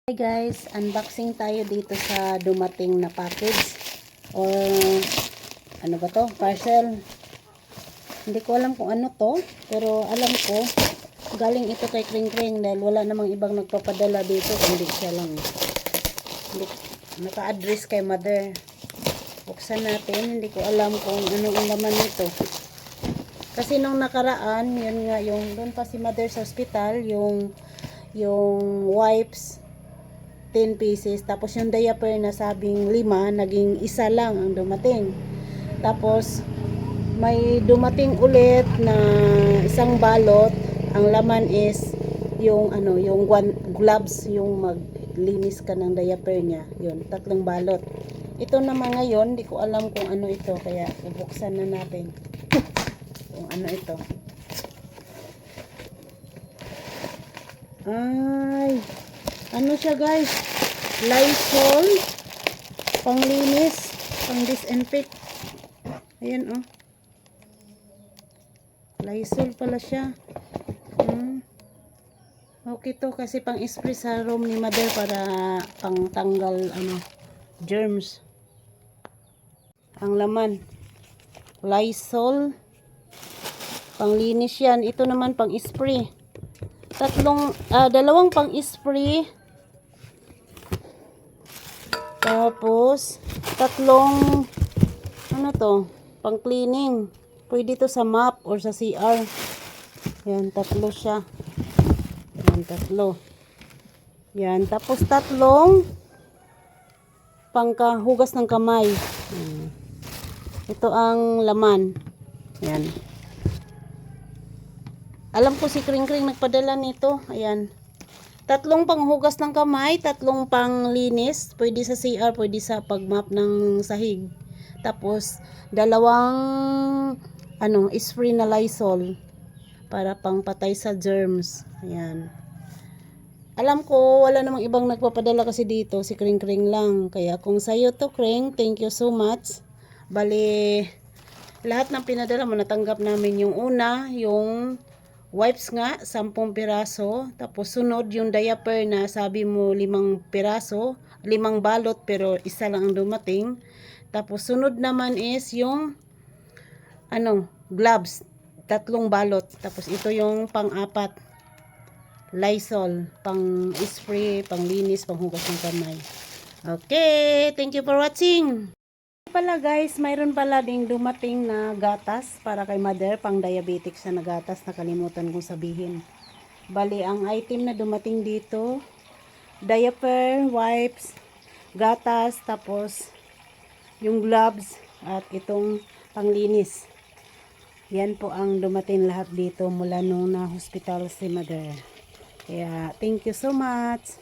Hi guys, unboxing tayo dito sa dumating na package or ano ba to? Parcel. Hindi ko alam kung ano to, pero alam ko galing ito kay Kring Kring dahil wala namang ibang nagpapadala dito kundi siya lang. Hindi, naka-address kay mother. Buksan natin, hindi ko alam kung ano ang laman nito. Kasi nung nakaraan, yun nga yung doon pa si mother sa hospital, yung wipes 10 pieces. Tapos yung diaper na sabing 5, naging isa lang ang dumating. Tapos may dumating ulit na isang balot. Ang laman is yung yung gloves, yung maglinis ka ng diaper niya. Yun, 3 balot. Ito naman ngayon, di ko alam kung ano ito, kaya bubuksan na natin. Kung ano ito. Ay, ano siya guys? Lysol, panglinis, pang disinfect. Ayan oh. Lysol pala siya. Okay to kasi pang spray sa room ni mother para pang tanggal germs. Ang laman, Lysol, panglinis yan. Ito naman pang spray. Dalawang pang spray. Tapos 3 ano to, pang cleaning. Pwede to sa mop or sa CR. Yan, 3 siya. Yan, 3. Yan, tapos 3 panghugas ng kamay. Ito ang laman. Yan. Alam ko si Kring Kring nagpadala nito. Ayan. 3 panghugas ng kamay, 3 panglinis, pwede sa CR, pwede sa pagmap ng sahig. Tapos 2 spray na Lysol para pangpatay sa germs. Ayan. Alam ko wala namang ibang nagpapadala kasi dito, si Kring Kring lang. Kaya kung sa'yo to Kring, thank you so much. Bali, lahat ng pinadala mo natanggap namin. Yung una, yung wipes nga, 10 piraso. Tapos sunod yung diaper na sabi mo 5 piraso, 5 balot pero isa lang ang dumating. Tapos sunod naman is yung gloves, 3 balot. Tapos ito yung pang-4, Lysol, pang spray, pang linis, pang hugas ng kamay. Okay, thank you for watching. Pala guys, mayroon pala ding dumating na gatas para kay mother, pang diabetic siya na gatas, nakalimutan kong sabihin. Bali, ang item na dumating dito, diaper, wipes, gatas, tapos yung gloves at itong panglinis. Yan po ang dumating lahat dito mula nung na hospital si mother. Kaya thank you so much.